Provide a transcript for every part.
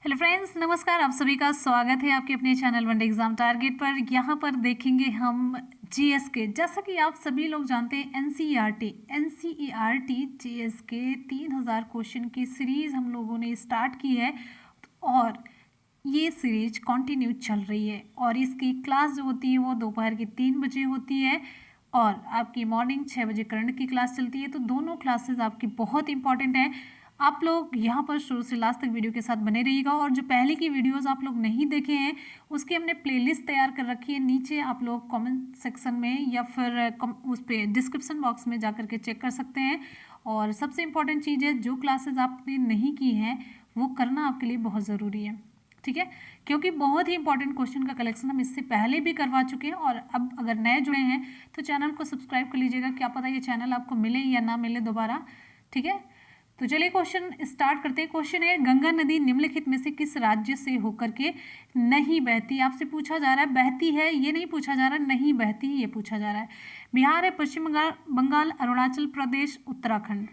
Hello friends, नमस्कार। आप सभी का स्वागत है आपके अपने चैनल वनडे एग्जाम टारगेट पर। यहाँ पर देखेंगे हम जीएस के। जैसा कि आप सभी लोग जानते हैं, एनसीईआरटी जीएस के 3000 क्वेश्चन की सीरीज हम लोगों ने स्टार्ट की है और ये सीरीज कंटिन्यू चल रही है। और इसकी क्लास जो होती है वो दोपहर के 3 बजे होती है और आपकी मॉर्निंग 6 बजे करंट की क्लास चलती है। तो दोनों क्लासेस आपकी बहुत इंपॉर्टेंट हैं। आप लोग यहाँ पर शुरू से लास्ट तक वीडियो के साथ बने रहिएगा। और जो पहले की वीडियोस आप लोग नहीं देखे हैं उसकी हमने प्लेलिस्ट तैयार कर रखी है। नीचे आप लोग कमेंट सेक्शन में या फिर उस पर डिस्क्रिप्शन बॉक्स में जा करके चेक कर सकते हैं। और सबसे इम्पॉर्टेंट चीज़ है, जो क्लासेस आपने नहीं की हैं वो करना आपके लिए बहुत ज़रूरी है, ठीक है। क्योंकि बहुत ही इंपॉर्टेंट क्वेश्चन का कलेक्शन हम इससे पहले भी करवा चुके हैं। और अब अगर नए जुड़े हैं तो चैनल को सब्सक्राइब कर लीजिएगा, क्या पता ये चैनल आपको मिले या ना मिले दोबारा, ठीक है। तो चलिए क्वेश्चन स्टार्ट करते हैं। क्वेश्चन है, गंगा नदी निम्नलिखित में से किस राज्य से होकर के नहीं बहती? आपसे पूछा जा रहा है बहती है ये नहीं पूछा जा रहा, नहीं बहती ये पूछा जा रहा है। बिहार है, पश्चिम बंगाल, अरुणाचल प्रदेश, उत्तराखंड।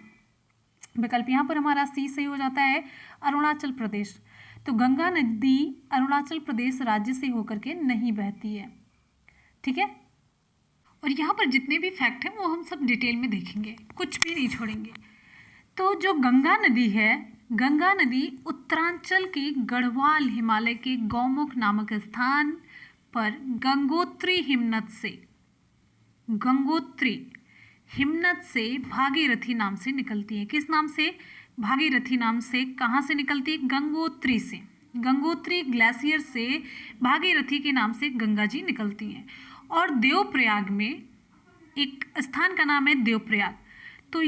विकल्प यहाँ पर हमारा सी सही हो जाता है, अरुणाचल प्रदेश। तो गंगा नदी अरुणाचल प्रदेश राज्य से होकर के नहीं बहती है, ठीक है। और यहाँ पर जितने भी फैक्ट हैं वो हम सब डिटेल में देखेंगे, कुछ भी नहीं छोड़ेंगे। तो जो गंगा नदी है, गंगा नदी उत्तरांचल के गढ़वाल हिमालय के गौमुख नामक स्थान पर गंगोत्री हिमनद से भागीरथी नाम से निकलती है। किस नाम से? भागीरथी नाम से। कहाँ से निकलती है? गंगोत्री से। गंगोत्री ग्लेशियर से भागीरथी के नाम से गंगा जी निकलती हैं। और देवप्रयाग में एक स्थान का नाम है देवप्रयाग। तो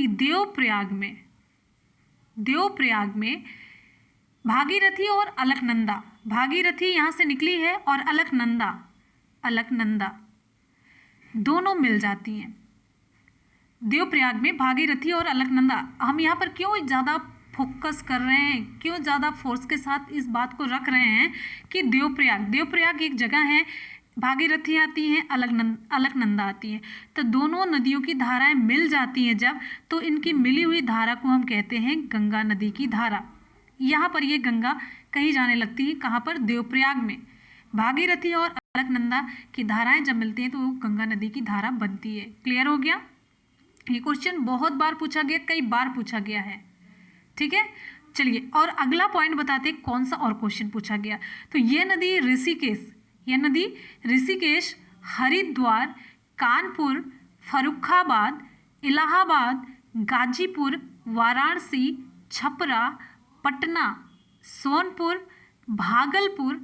देवप्रयाग में भागीरथी और अलकनंदा, भागीरथी यहाँ से निकली है और अलकनंदा दोनों मिल जाती हैं। देवप्रयाग में भागीरथी और अलकनंदा। हम यहाँ पर क्यों ज़्यादा फोकस कर रहे हैं, क्यों ज़्यादा फोर्स के साथ इस बात को रख रहे हैं कि देवप्रयाग एक जगह है, भागीरथी आती हैं, अलकनंदा आती है। तो दोनों नदियों की धाराएं मिल जाती हैं जब, तो इनकी मिली हुई धारा को हम कहते हैं गंगा नदी की धारा। यहाँ पर ये गंगा कहीं जाने लगती है, कहाँ पर? देवप्रयाग में। भागीरथी और अलकनंदा की धाराएं जब मिलती हैं तो वो गंगा नदी की धारा बनती है। क्लियर हो गया? ये क्वेश्चन बहुत बार पूछा गया, कई बार पूछा गया है, ठीक है। चलिए और अगला पॉइंट बताते हैं कौन सा और क्वेश्चन पूछा गया। तो ये नदी ऋषिकेश, हरिद्वार, कानपुर, फर्रुखाबाद, इलाहाबाद, गाजीपुर, वाराणसी, छपरा, पटना, सोनपुर, भागलपुर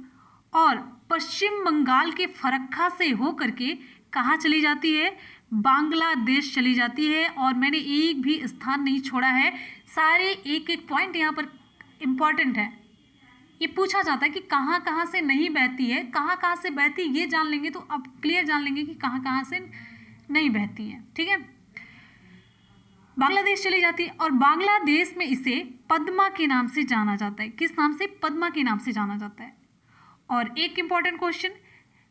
और पश्चिम बंगाल के फरक्का से होकर के कहाँ चली जाती है? बांग्लादेश चली जाती है। और मैंने एक भी स्थान नहीं छोड़ा है, सारे एक एक पॉइंट यहाँ पर इम्पॉर्टेंट है। ये पूछा जाता है कि कहाँ कहाँ से नहीं बहती है, कहाँ कहाँ से बहती, ये जान लेंगे तो अब क्लियर जान लेंगे कि कहाँ कहाँ से नहीं बहती है, ठीक है। बांग्लादेश चली जाती है और बांग्लादेश में इसे पद्मा के नाम से जाना जाता है। किस नाम से? पद्मा के नाम से जाना जाता है। और एक इंपॉर्टेंट क्वेश्चन,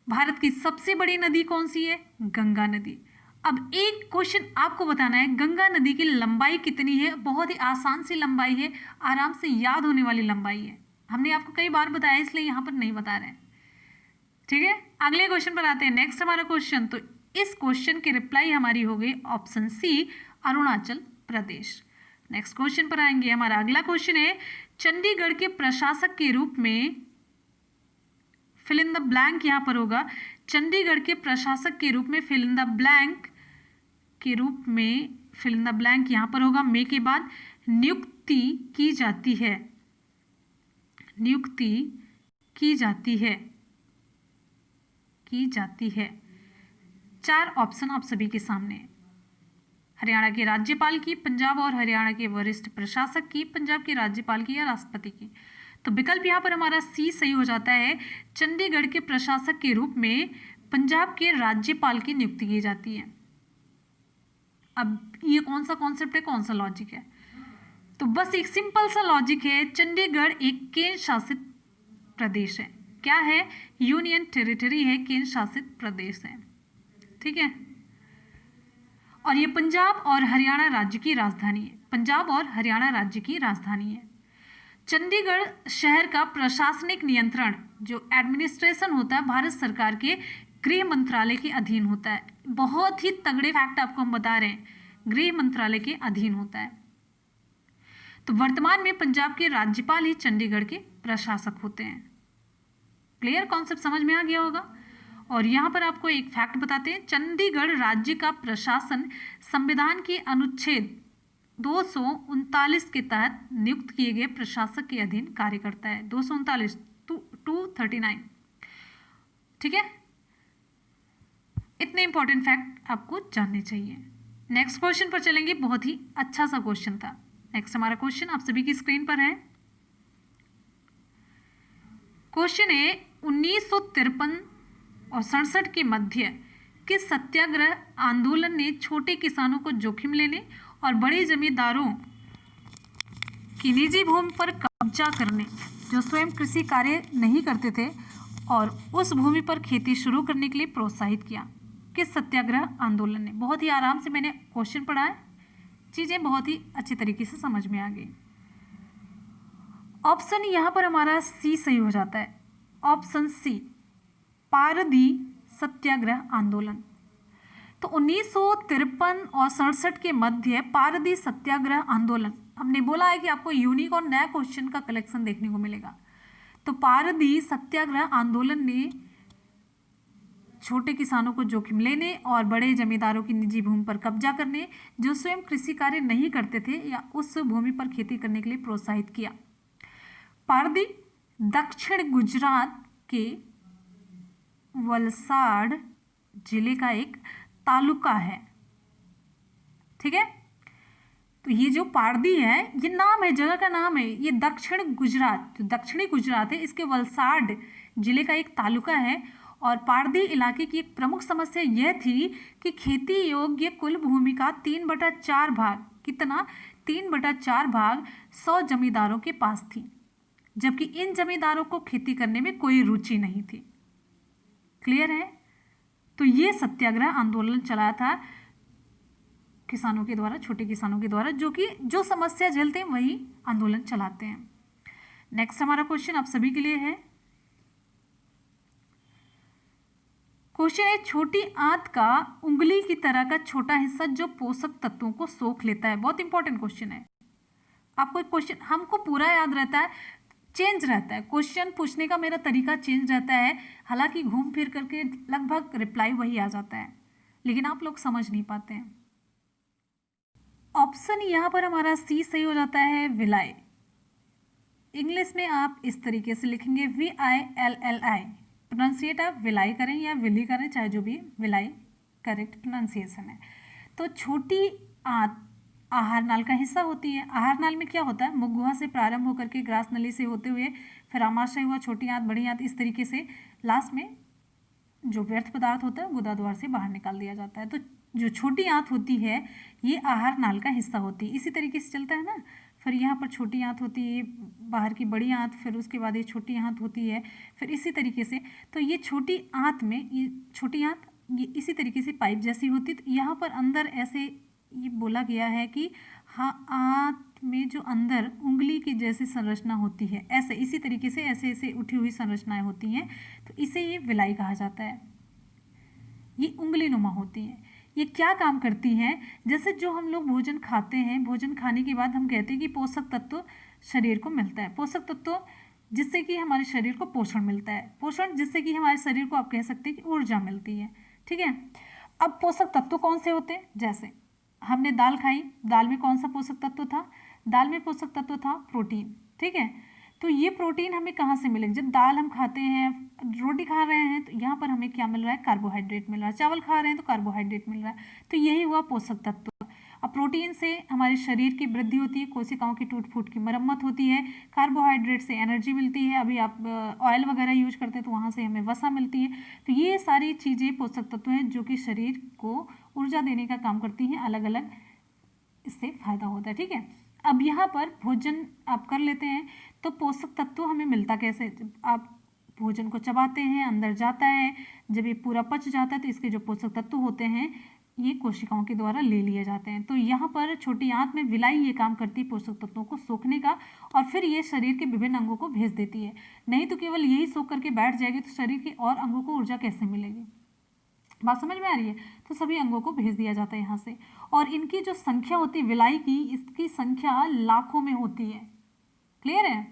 भारत की सबसे बड़ी नदी कौन सी है? गंगा नदी। अब एक क्वेश्चन आपको बताना है, गंगा नदी की लंबाई कितनी है? बहुत ही आसान सी लंबाई है, आराम से याद होने वाली लंबाई है। हमने आपको कई बार बताया इसलिए यहाँ पर नहीं बता रहे हैं, ठीक है। अगले क्वेश्चन पर आते हैं। नेक्स्ट हमारा क्वेश्चन, तो इस क्वेश्चन की रिप्लाई हमारी हो गई option C, Arunachal Pradesh. Next question पर आएंगे। हमारा अगला क्वेश्चन है, चंडीगढ़ के प्रशासक के रूप में, फिल इन द ब्लैंक यहाँ पर होगा, चंडीगढ़ के प्रशासक के रूप में फिल इन द ब्लैंक यहाँ पर होगा। मे के बाद नियुक्ति की जाती है। 4 ऑप्शन आप सभी के सामने है। हरियाणा के राज्यपाल की, पंजाब और हरियाणा के वरिष्ठ प्रशासक की, पंजाब के राज्यपाल की या राष्ट्रपति की। तो विकल्प यहाँ पर हमारा सी सही हो जाता है। चंडीगढ़ के प्रशासक के रूप में पंजाब के राज्यपाल की नियुक्ति की जाती है। अब ये कौन सा कॉन्सेप्ट है, कौन सा लॉजिक है? तो बस एक सिंपल सा लॉजिक है, चंडीगढ़ एक केंद्र शासित प्रदेश है। क्या है? यूनियन टेरिटरी है, केंद्र शासित प्रदेश है, ठीक है। और ये पंजाब और हरियाणा राज्य की राजधानी है। चंडीगढ़ शहर का प्रशासनिक नियंत्रण जो एडमिनिस्ट्रेशन होता है भारत सरकार के गृह मंत्रालय के अधीन होता है। बहुत ही तगड़े फैक्ट आपको हम बता रहे हैं, गृह मंत्रालय के अधीन होता है। तो वर्तमान में पंजाब के राज्यपाल ही चंडीगढ़ के प्रशासक होते हैं। क्लियर कॉन्सेप्ट समझ में आ गया होगा। और यहाँ पर आपको एक फैक्ट बताते हैं, चंडीगढ़ राज्य का प्रशासन संविधान के अनुच्छेद 239 के तहत नियुक्त किए गए प्रशासक के अधीन कार्य करता है। 239 239, ठीक है। इतने इंपॉर्टेंट फैक्ट आपको जानने चाहिए। नेक्स्ट क्वेश्चन पर चलेंगे, बहुत ही अच्छा सा क्वेश्चन था। नेक्स्ट हमारा क्वेश्चन आप सभी की स्क्रीन पर है। क्वेश्चन है 1953 और 67 के मध्य किस सत्याग्रह आंदोलन ने छोटे किसानों को जोखिम लेने और बड़े जमींदारों की निजी भूमि पर कब्जा करने, जो स्वयं कृषि कार्य नहीं करते थे, और उस भूमि पर खेती शुरू करने के लिए प्रोत्साहित किया? किस सत्याग्रह आंदोलन ने? बहुत ही आराम से मैंने क्वेश्चन पढ़ा है, चीज़ें बहुत ही अच्छी तरीके से समझ में आ गई। ऑप्शन यहाँ पर हमारा सी सही हो जाता है। ऑप्शन सी, पारदी सत्याग्रह आंदोलन। तो 1953 और 67 के मध्य पारदी सत्याग्रह आंदोलन, हमने बोला है कि आपको यूनिक और नया क्वेश्चन का कलेक्शन देखने को मिलेगा। तो पारदी सत्याग्रह आंदोलन ने छोटे किसानों को जोखिम लेने और बड़े जमींदारों की निजी भूमि पर कब्जा करने, जो स्वयं कृषि कार्य नहीं करते थे, या उस भूमि पर खेती करने के लिए प्रोत्साहित किया। पारदी दक्षिण गुजरात के वलसाड जिले का एक तालुका है, ठीक है। तो ये जो पारदी है, ये नाम है, जगह का नाम है। ये दक्षिण गुजरात, जो दक्षिणी गुजरात है, इसके वलसाड जिले का एक तालुका है। और पारदी इलाके की एक प्रमुख समस्या यह थी कि खेती योग्य कुल भूमि का 3/4 भाग, कितना, 3/4 भाग 100 जमींदारों के पास थी, जबकि इन जमींदारों को खेती करने में कोई रुचि नहीं थी। क्लियर है। तो ये सत्याग्रह आंदोलन चलाया था किसानों के द्वारा, छोटे किसानों के द्वारा, जो समस्या झेलते हैं वही आंदोलन चलाते हैं। नेक्स्ट हमारा क्वेश्चन आप सभी के लिए है। क्वेश्चन है, छोटी आंत का उंगली की तरह का छोटा हिस्सा जो पोषक तत्वों को सोख लेता है। बहुत इंपॉर्टेंट क्वेश्चन है। आपको एक क्वेश्चन हमको पूरा याद रहता है, चेंज रहता है, क्वेश्चन पूछने का मेरा तरीका चेंज रहता है, हालांकि घूम फिर करके लगभग रिप्लाई वही आ जाता है, लेकिन आप लोग समझ नहीं पाते हैं। ऑप्शन यहाँ पर हमारा सी सही हो जाता है, विलाई। इंग्लिश में आप इस तरीके से लिखेंगे VILLI, प्रोनाउंसिएट आप विलाई करें या विली करें, चाहे जो भी, विलाई करेक्ट प्रोनाउंसिएशन है। तो छोटी आंत आहार नाल का हिस्सा होती है। आहार नाल में क्या होता है, मुख गुहा से प्रारंभ होकर के ग्रास नली से होते हुए फिर आमाशय हुआ, छोटी आंत, बड़ी आंत, इस तरीके से लास्ट में जो व्यर्थ पदार्थ होता है गुदा द्वार से बाहर निकाल दिया जाता है। तो जो छोटी आंत होती है ये आहार नाल का हिस्सा होती है। इसी तरीके से चलता है ना, फिर यहाँ पर छोटी आंत होती है, बाहर की बड़ी आंत, फिर उसके बाद ये छोटी आंत होती है, फिर इसी तरीके से। तो ये छोटी आंत में, ये छोटी आंत ये इसी तरीके से पाइप जैसी होती। तो यहाँ पर अंदर ऐसे ये बोला गया है कि हाँ, आंत में जो अंदर उंगली की जैसी संरचना होती है, ऐसे इसी तरीके से ऐसे ऐसे उठी हुई संरचनाएं होती हैं, तो इसे ये विलाई कहा जाता है। ये उंगली नुमा होती है। ये क्या काम करती हैं, जैसे जो हम लोग भोजन खाते हैं, भोजन खाने के बाद हम कहते हैं कि पोषक तत्व शरीर को मिलता है, पोषक तत्व जिससे कि हमारे शरीर को पोषण मिलता है, पोषण जिससे कि हमारे शरीर को आप कह सकते हैं कि ऊर्जा मिलती है, ठीक है। अब पोषक तत्व कौन से होते हैं, जैसे हमने दाल खाई, दाल में कौन सा पोषक तत्व था, दाल में पोषक तत्व था प्रोटीन, ठीक है। तो ये प्रोटीन हमें कहाँ से मिलेगा, जब दाल हम खाते हैं, रोटी खा रहे हैं, तो यहाँ पर हमें क्या मिल रहा है, कार्बोहाइड्रेट मिल रहा है, चावल खा रहे हैं तो कार्बोहाइड्रेट मिल रहा है, तो यही हुआ पोषक तत्व। अब प्रोटीन से हमारे शरीर की वृद्धि होती है, कोशिकाओं की टूट फूट की मरम्मत होती है, कार्बोहाइड्रेट से एनर्जी मिलती है, अभी आप ऑयल वगैरह यूज करते हैं तो वहाँ से हमें वसा मिलती है। तो ये सारी चीज़ें पोषक तत्व हैं जो कि शरीर को ऊर्जा देने का काम करती हैं, अलग अलग इससे फायदा होता है, ठीक है। अब यहाँ पर भोजन आप कर लेते हैं तो पोषक तत्व हमें मिलता कैसे, जब आप भोजन को चबाते हैं, अंदर जाता है, जब ये पूरा पच जाता है तो इसके जो पोषक तत्व होते हैं ये कोशिकाओं के द्वारा ले लिए जाते हैं। तो यहाँ पर छोटी आंत में विलाई ये काम करती है पोषक तत्वों को सोखने का, और फिर ये शरीर के विभिन्न अंगों को भेज देती है। नहीं तो केवल यही सोख करके बैठ जाएगी तो शरीर के और अंगों को ऊर्जा कैसे मिलेगी? बात समझ में आ रही है? तो सभी अंगों को भेज दिया जाता है यहाँ से, और इनकी जो संख्या होती है विलाई की, इसकी संख्या लाखों में होती है। क्लियर है?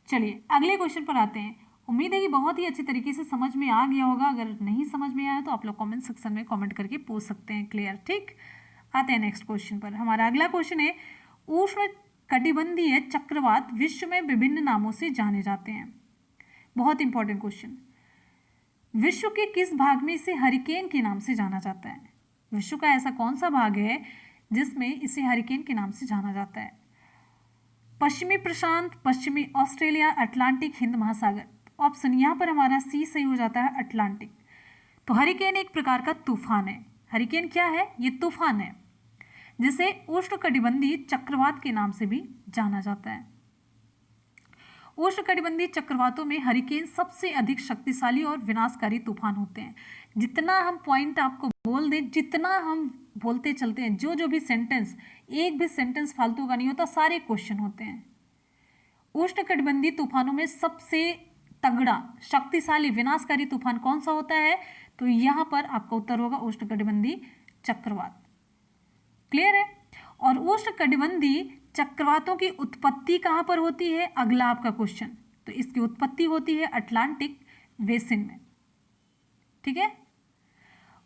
चलिए अगले क्वेश्चन पर आते हैं। उम्मीद है कि बहुत ही अच्छी तरीके से समझ में आ गया होगा। अगर नहीं समझ में आया तो आप लोग कमेंट सेक्शन में कमेंट करके पूछ सकते हैं। क्लियर? ठीक, आते हैं नेक्स्ट क्वेश्चन पर। हमारा अगला क्वेश्चन है, उष्ण कटिबंधीय चक्रवात विश्व में विभिन्न नामों से जाने जाते हैं। बहुत इंपॉर्टेंट क्वेश्चन। विश्व के किस भाग में इसे हरिकेन के नाम से जाना जाता है? विश्व का ऐसा कौन सा भाग है जिसमें इसे हरिकेन के नाम से जाना जाता है? पश्चिमी प्रशांत, पश्चिमी ऑस्ट्रेलिया, अटलांटिक, हिंद महासागर। ऑप्शन यहाँ पर हमारा सी सही हो जाता है, अटलांटिक। तो हरिकेन एक प्रकार का तूफान है। हरिकेन क्या है? ये तूफान है जिसे उष्णकटिबंधीय चक्रवात के नाम से भी जाना जाता है। उष्णकटिबंधीय चक्रवातों में हरिकेन सबसे अधिक शक्तिशाली और विनाशकारी तूफान होते हैं। जितना हम पॉइंट आपको बोल दें, जितना हम बोलते चलते हैं, जो भी सेंटेंस, एक भी सेंटेंस फालतू का नहीं होता, सारे क्वेश्चन होते हैं। उष्णकटिबंधीय तूफानों में सबसे तगड़ा, शक्तिशाली, विनाशकारी तूफान कौन सा होता है? तो यहाँ पर आपका उत्तर होगा उष्णकटिबंधीय चक्रवात। क्लियर है? और उष्णकटिबंधीय चक्रवातों की उत्पत्ति कहाँ पर होती है? अगला आपका क्वेश्चन। तो इसकी उत्पत्ति होती है अटलांटिक बेसिन में। ठीक है?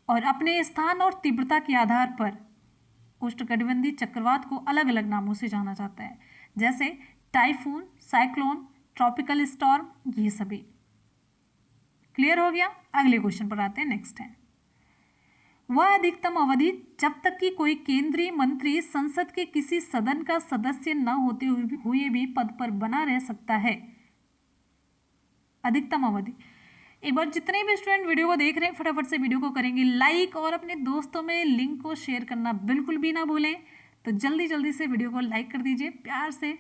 और अपने स्थान और तीव्रता के आधार पर उष्णकटिबंधीय चक्रवात को अलग अलग नामों से जाना जाता है, जैसे टाइफून, साइक्लोन, ट्रॉपिकल स्टॉर्म, ये सभी। क्लियर हो गया? अगले क्वेश्चन पर आते हैं। नेक्स्ट है, वह अधिकतम अवधि जब तक कि कोई केंद्रीय मंत्री संसद के किसी सदन का सदस्य न होते हुए भी पद पर बना रह सकता है। अधिकतम अवधि। एक बार जितने भी स्टूडेंट वीडियो को देख रहे हैं फटाफट से वीडियो को करेंगे लाइक, और अपने दोस्तों में लिंक को शेयर करना बिल्कुल भी ना भूलें। तो जल्दी जल्दी से वीडियो को लाइक कर दीजिए प्यार से,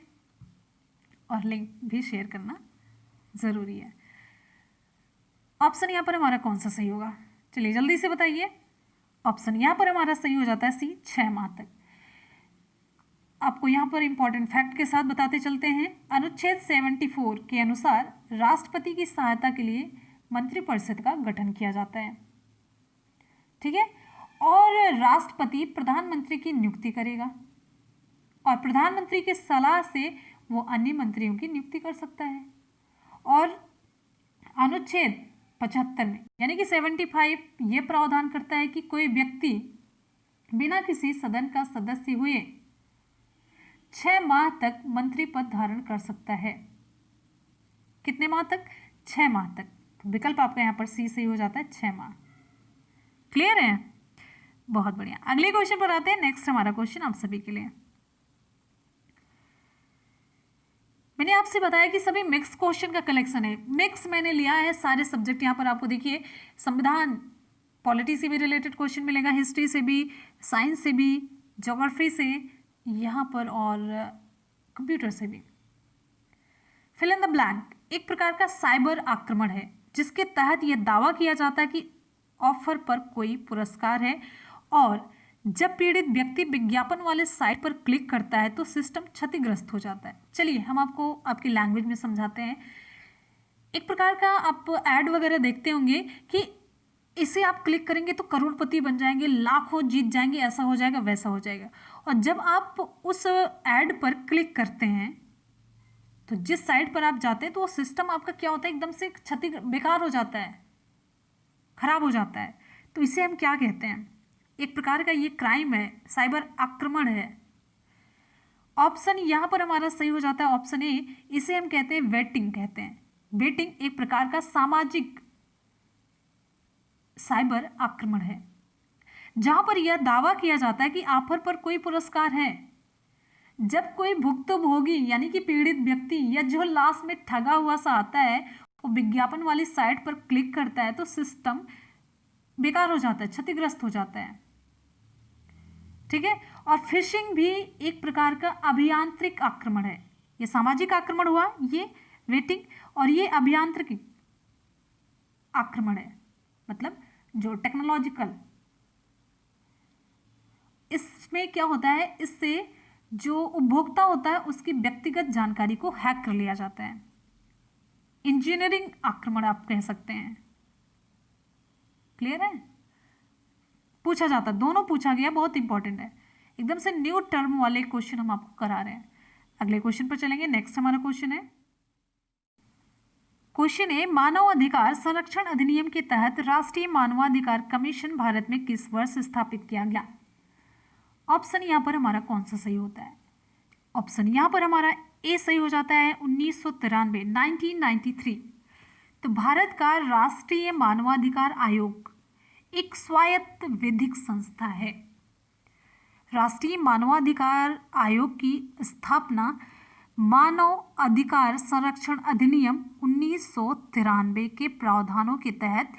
और लिंक भी शेयर करना ज़रूरी है। ऑप्शन यहाँ पर हमारा कौन सा सही होगा? चलिए जल्दी से बताइए। ऑप्शन यहाँ पर हमारा सही हो जाता है सी, 6 माह तक। आपको यहाँ पर इंपॉर्टेंट फैक्ट के साथ बताते चलते हैं। अनुच्छेद 74 के अनुसार राष्ट्रपति की सहायता के लिए मंत्रिपरिषद का गठन किया जाता है। ठीक है? और राष्ट्रपति प्रधानमंत्री की नियुक्ति करेगा, और प्रधानमंत्री की सलाह से वो अन्य मंत्रियों की नियुक्ति कर सकता है। और अनुच्छेद 75 में यानी कि 75 ये प्रावधान करता है कि कोई व्यक्ति बिना किसी सदन का सदस्य हुए 6 माह तक मंत्री पद धारण कर सकता है। कितने माह तक? 6 माह तक। तो विकल्प आपका यहाँ पर सी सही हो जाता है, 6 माह। क्लियर है? बहुत बढ़िया। अगले क्वेश्चन पर आते हैं। नेक्स्ट हमारा क्वेश्चन आप सभी के लिए, मैंने आपसे बताया कि सभी मिक्स क्वेश्चन का कलेक्शन है। मिक्स मैंने लिया है सारे सब्जेक्ट। यहाँ पर आपको देखिए संविधान, पॉलिटी से भी रिलेटेड क्वेश्चन मिलेगा, हिस्ट्री से भी, साइंस से भी, ज्योग्राफी से, यहाँ पर और कंप्यूटर से भी। फिल इन द ब्लैंक एक प्रकार का साइबर आक्रमण है जिसके तहत यह दावा किया जाता है कि ऑफर पर कोई पुरस्कार है, और जब पीड़ित व्यक्ति विज्ञापन वाले साइट पर क्लिक करता है तो सिस्टम क्षतिग्रस्त हो जाता है। चलिए हम आपको आपकी लैंग्वेज में समझाते हैं। एक प्रकार का आप ऐड वगैरह देखते होंगे कि इसे आप क्लिक करेंगे तो करोड़पति बन जाएंगे, लाखों जीत जाएंगे, ऐसा हो जाएगा, वैसा हो जाएगा। और जब आप उस ऐड पर क्लिक करते हैं तो जिस साइट पर आप जाते हैं तो वो सिस्टम आपका क्या होता है, एकदम से बेकार हो जाता है, खराब हो जाता है। तो इसे हम क्या कहते हैं? एक प्रकार का ये क्राइम है, साइबर आक्रमण है। ऑप्शन यहाँ पर हमारा सही हो जाता है ऑप्शन ए, इसे हम कहते हैं वेटिंग कहते हैं। वेटिंग एक प्रकार का सामाजिक साइबर आक्रमण है जहां पर यह दावा किया जाता है कि ऑफर पर कोई पुरस्कार है। जब कोई भुक्तभोगी यानी कि पीड़ित व्यक्ति या जो लास्ट में ठगा हुआ सा आता है वो विज्ञापन वाली साइट पर क्लिक करता है तो सिस्टम बेकार हो जाता है, क्षतिग्रस्त हो जाता है। ठीक है? और फिशिंग भी एक प्रकार का अभियांत्रिक आक्रमण है। ये सामाजिक आक्रमण हुआ, ये वेटिंग, और ये अभियांत्रिक आक्रमण है, मतलब जो टेक्नोलॉजिकल इसमें क्या होता है, इससे जो उपभोक्ता होता है उसकी व्यक्तिगत जानकारी को हैक कर लिया जाता है। इंजीनियरिंग आक्रमण आप कह सकते हैं। क्लियर है? पूछा जाता, दोनों पूछा गया, बहुत इंपॉर्टेंट है। एकदम से न्यू टर्म वाले क्वेश्चन हम आपको करा रहे हैं। अगले क्वेश्चन पर चलेंगे। नेक्स्ट हमारा क्वेश्चन है, क्वेश्चन है मानव अधिकार संरक्षण अधिनियम के तहत राष्ट्रीय मानवाधिकार कमीशन भारत में किस वर्ष स्थापित किया गया? ऑप्शन यहां पर हमारा कौन सा सही होता है? ऑप्शन यहां पर हमारा ए सही हो जाता है, 1993, 1993। तो भारत का राष्ट्रीय मानवाधिकार आयोग एक स्वायत्त विधिक संस्था है। राष्ट्रीय मानवाधिकार आयोग की स्थापना मानव अधिकार संरक्षण अधिनियम 1993 के प्रावधानों के तहत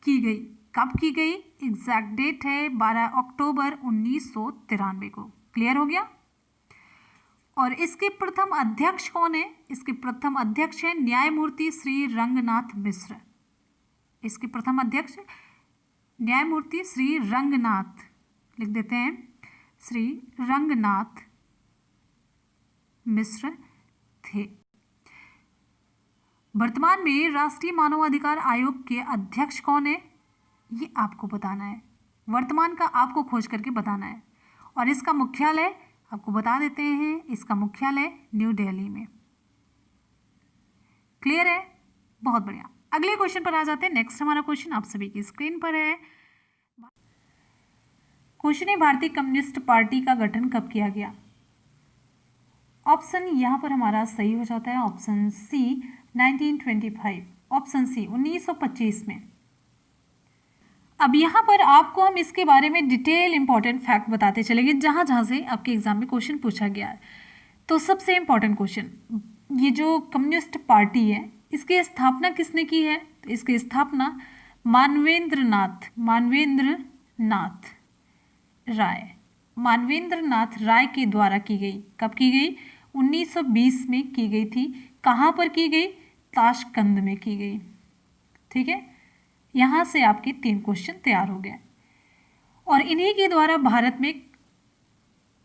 की गई। कब की गई? एग्जैक्ट डेट है 12 अक्टूबर 1993 को। क्लियर हो गया? और इसके प्रथम अध्यक्ष कौन है? इसके प्रथम अध्यक्ष है न्यायमूर्ति श्री रंगनाथ मिश्र। इसके प्रथम अध्यक्ष न्यायमूर्ति श्री रंगनाथ, लिख देते हैं, श्री रंगनाथ मिश्र थे। वर्तमान में राष्ट्रीय मानवाधिकार आयोग के अध्यक्ष कौन है, ये आपको बताना है। वर्तमान का आपको खोज करके बताना है। और इसका मुख्यालय आपको बता देते हैं, इसका मुख्यालय न्यू दिल्ली में। क्लियर है? बहुत बढ़िया। अगले क्वेश्चन पर आ जाते हैं। नेक्स्ट हमारा क्वेश्चन आप सभी की स्क्रीन पर है। क्वेश्चन है भारतीय कम्युनिस्ट पार्टी का गठन कब किया गया? ऑप्शन यहां पर हमारा सही हो जाता है, ऑप्शन सी 1925, ऑप्शन सी 1925 में। अब यहाँ पर आपको हम इसके बारे में डिटेल इंपॉर्टेंट फैक्ट बताते चलेंगे जहाँ जहाँ से आपके एग्जाम में क्वेश्चन पूछा गया है। तो सबसे इंपॉर्टेंट क्वेश्चन, ये जो कम्युनिस्ट पार्टी है इसकी स्थापना किसने की है? तो इसकी स्थापना मानवेंद्र नाथ राय के द्वारा की गई। कब की गई? 1920 में की गई थी। कहाँ पर की गई? ताशकंद में की गई। ठीक है, यहाँ से आपके 3 क्वेश्चन तैयार हो गए। और इन्हीं के द्वारा भारत में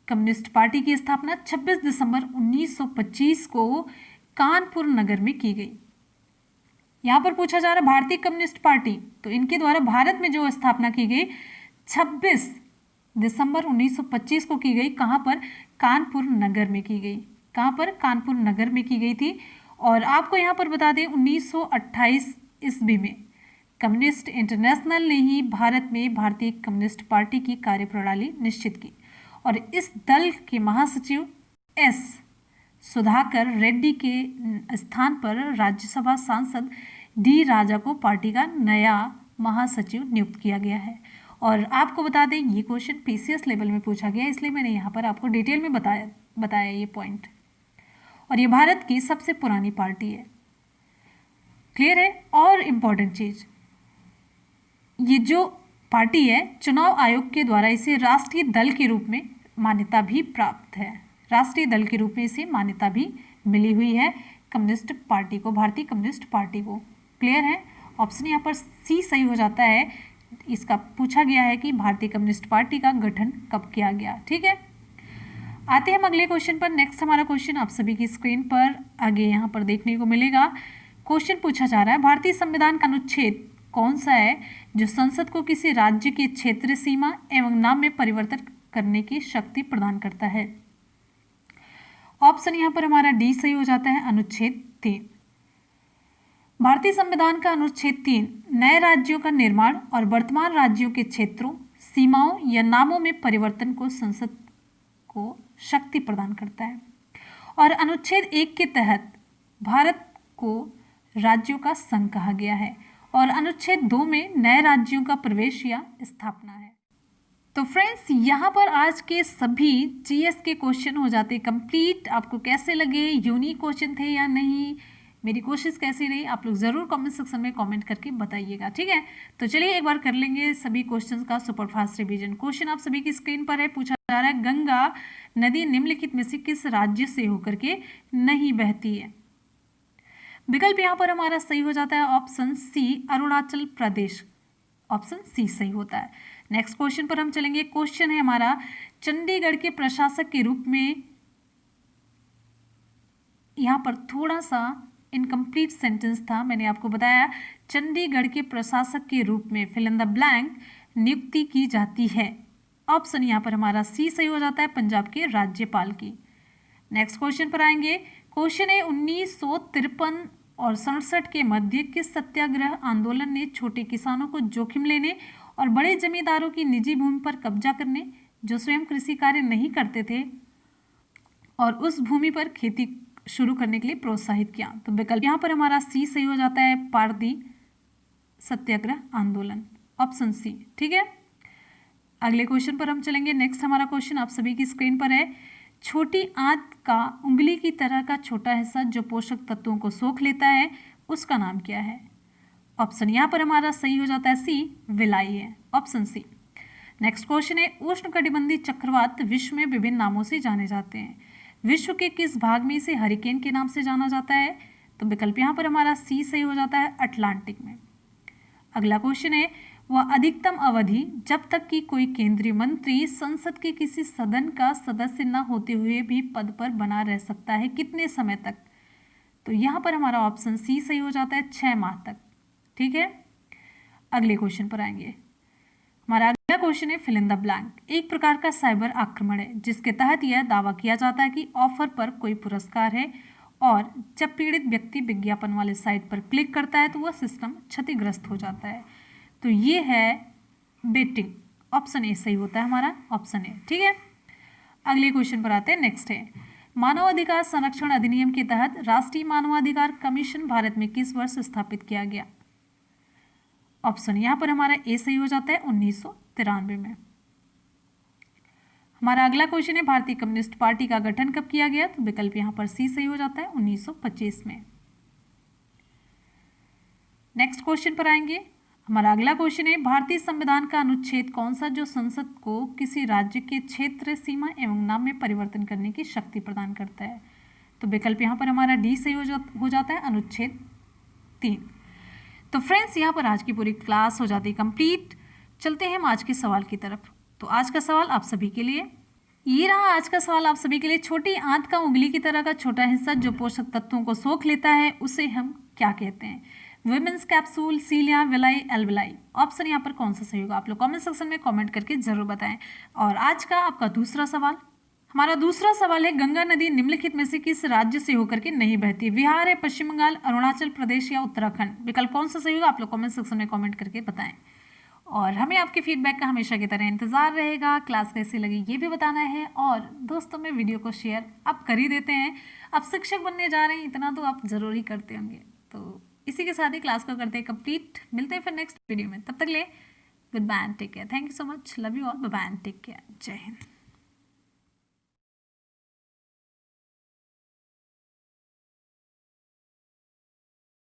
कम्युनिस्ट पार्टी की स्थापना 26 दिसंबर 1925 को कानपुर नगर में की गई। यहाँ पर पूछा जा रहा है भारतीय कम्युनिस्ट पार्टी, तो इनके द्वारा भारत में जो स्थापना की गई 26 दिसंबर 1925 को की गई। कहाँ पर? कानपुर नगर में की गई। कहाँ पर? कानपुर नगर में की गई थी। और आपको यहाँ पर बता दें 1928 ईस्वी में कम्युनिस्ट इंटरनेशनल ने ही भारत में भारतीय कम्युनिस्ट पार्टी की कार्यप्रणाली निश्चित की। और इस दल के महासचिव एस सुधाकर रेड्डी के स्थान पर राज्यसभा सांसद डी राजा को पार्टी का नया महासचिव नियुक्त किया गया है। और आपको बता दें ये क्वेश्चन पीसीएस लेवल में पूछा गया, इसलिए मैंने यहाँ पर आपको डिटेल में बताया ये पॉइंट। और ये भारत की सबसे पुरानी पार्टी है। क्लियर है? और इम्पॉर्टेंट चीज, ये जो पार्टी है चुनाव आयोग के द्वारा इसे राष्ट्रीय दल के रूप में मान्यता भी प्राप्त है। राष्ट्रीय दल के रूप में इसे मान्यता भी मिली हुई है कम्युनिस्ट पार्टी को, भारतीय कम्युनिस्ट पार्टी को। क्लियर है? ऑप्शन यहाँ पर सी सही हो जाता है। इसका पूछा गया है कि भारतीय कम्युनिस्ट पार्टी का गठन कब किया गया। ठीक है, आते हैं हम अगले क्वेश्चन पर। नेक्स्ट हमारा क्वेश्चन आप सभी की स्क्रीन पर आगे यहाँ पर देखने को मिलेगा। क्वेश्चन पूछा जा रहा है भारतीय संविधान का अनुच्छेद कौन सा है जो संसद को किसी राज्य के क्षेत्र सीमा एवं नाम में परिवर्तन करने की शक्ति प्रदान करता है? ऑप्शन यहाँ पर हमारा डी सही हो जाता है, अनुच्छेद 3। भारतीय संविधान का अनुच्छेद 3 नए राज्यों का निर्माण और वर्तमान राज्यों के क्षेत्रों, सीमाओं या नामों में परिवर्तन को संसद को शक्ति प्रदान करता है। और अनुच्छेद 1 के तहत भारत को राज्यों का संघ कहा गया है। और अनुच्छेद 2 में नए राज्यों का प्रवेश या स्थापना है। तो फ्रेंड्स, यहाँ पर आज के सभी जीएस के क्वेश्चन हो जाते कंप्लीट। आपको कैसे लगे? यूनिक क्वेश्चन थे या नहीं? मेरी कोशिश कैसी रही? आप लोग ज़रूर कमेंट सेक्शन में कमेंट करके बताइएगा। ठीक है, तो चलिए एक बार कर लेंगे सभी क्वेश्चंस का सुपरफास्ट रिवीजन। क्वेश्चन आप सभी की स्क्रीन पर है। पूछा जा रहा है गंगा नदी निम्नलिखित में से किस राज्य से होकर के नहीं बहती है? विकल्प यहाँ पर हमारा सही हो जाता है option C, Arunachal Pradesh. Option C सही होता है। नेक्स्ट क्वेश्चन पर हम चलेंगे। क्वेश्चन है हमारा, चंडीगढ़ के प्रशासक के रूप में, यहाँ पर थोड़ा सा इनकम्प्लीट सेंटेंस था, मैंने आपको बताया चंडीगढ़ के प्रशासक के रूप में फिल इन द ब्लैंक नियुक्ति की जाती है। ऑप्शन यहाँ पर हमारा सी सही हो जाता है, पंजाब के राज्यपाल की। नेक्स्ट क्वेश्चन पर आएंगे। क्वेश्चन है 1953 और 67 के मध्य किस सत्याग्रह आंदोलन ने छोटे किसानों को जोखिम लेने और बड़े जमींदारों की निजी भूमि पर कब्जा करने, जो स्वयं कृषि कार्य नहीं करते थे, और उस भूमि पर खेती शुरू करने के लिए प्रोत्साहित किया? तो विकल्प यहाँ पर हमारा सी सही हो जाता है, पारदी सत्याग्रह आंदोलन, ऑप्शन सी। ठीक है, अगले क्वेश्चन पर हम चलेंगे। नेक्स्ट हमारा क्वेश्चन आप सभी की स्क्रीन पर है। छोटी आंत का उंगली की तरह का छोटा हिस्सा जो पोषक तत्वों को सोख लेता है, उसका नाम क्या है? ऑप्शन यहाँ पर हमारा सही हो जाता है सी, विलाई है, ऑप्शन सी। नेक्स्ट क्वेश्चन है, उष्णकटिबंधीय चक्रवात विश्व में विभिन्न नामों से जाने जाते हैं, विश्व के किस भाग में इसे हरिकेन के नाम से जाना जाता है? तो विकल्प यहाँ पर हमारा सी सही हो जाता है, अटलांटिक में। अगला क्वेश्चन है, वह अधिकतम अवधि जब तक कि कोई केंद्रीय मंत्री संसद के किसी सदन का सदस्य न होते हुए भी पद पर बना रह सकता है, कितने समय तक? तो यहाँ पर हमारा ऑप्शन सी सही हो जाता है, 6 माह तक। ठीक है, अगले क्वेश्चन पर आएंगे। हमारा अगला क्वेश्चन है फिल इन द ब्लैंक। एक प्रकार का साइबर आक्रमण है जिसके तहत यह दावा किया जाता है कि ऑफर पर कोई पुरस्कार है, और जब पीड़ित व्यक्ति विज्ञापन वाले साइट पर क्लिक करता है तो वह सिस्टम क्षतिग्रस्त हो जाता है। तो ये है बेटिंग, ऑप्शन ए सही होता है हमारा, ऑप्शन ए। ठीक है, अगले क्वेश्चन पर आते हैं। नेक्स्ट है, मानवाधिकार संरक्षण अधिनियम के तहत राष्ट्रीय मानवाधिकार कमीशन भारत में किस वर्ष स्थापित किया गया? ऑप्शन यहाँ पर हमारा ए सही हो जाता है, 1993 में। हमारा अगला क्वेश्चन है, भारतीय कम्युनिस्ट पार्टी का गठन कब किया गया? तो विकल्प यहाँ पर सी सही हो जाता है, 1925 में। नेक्स्ट क्वेश्चन पर आएंगे। हमारा अगला क्वेश्चन है, भारतीय संविधान का अनुच्छेद कौन सा जो संसद को किसी राज्य के क्षेत्र, सीमा एवं नाम में परिवर्तन करने की शक्ति प्रदान करता है? तो विकल्प यहाँ पर हमारा डी सही हो जाता है, अनुच्छेद 3। तो फ्रेंड्स, यहाँ पर आज की पूरी क्लास हो जाती है कंप्लीट। चलते हैं हम आज के सवाल की तरफ। तो आज का सवाल आप सभी के लिए ये रहा। आज का सवाल आप सभी के लिए, छोटी आंत का उंगली की तरह का छोटा हिस्सा जो पोषक तत्वों को सोख लेता है, उसे हम क्या कहते हैं? Bowman's capsule, cilia, villi, alveoli. Option यहाँ पर कौन सा सही होगा? आप लोग कमेंट सेक्शन में कमेंट करके जरूर बताएं। और आज का आपका दूसरा सवाल, हमारा दूसरा सवाल है, गंगा नदी निम्नलिखित में से किस राज्य से होकर के नहीं बहती? बिहार है, पश्चिम बंगाल, अरुणाचल प्रदेश या उत्तराखंड? विकल्प कौन सा सही होगा? आप लोग कमेंट सेक्शन में कमेंट करके बताएं। और हमें आपके फीडबैक का हमेशा की तरह इंतजार रहेगा। क्लास कैसी लगी ये भी बताना है, और दोस्तों में वीडियो को शेयर आप कर ही देते हैं। आप शिक्षक बनने जा रहे हैं, इतना तो आप जरूर ही करते होंगे। तो इसी के साथ ही क्लास को करते हैं कंप्लीट। मिलते हैं फिर नेक्स्ट वीडियो में, तब तक ले goodbye and take care. Thank you so much, love you all, bye bye and take care. जय हिंद।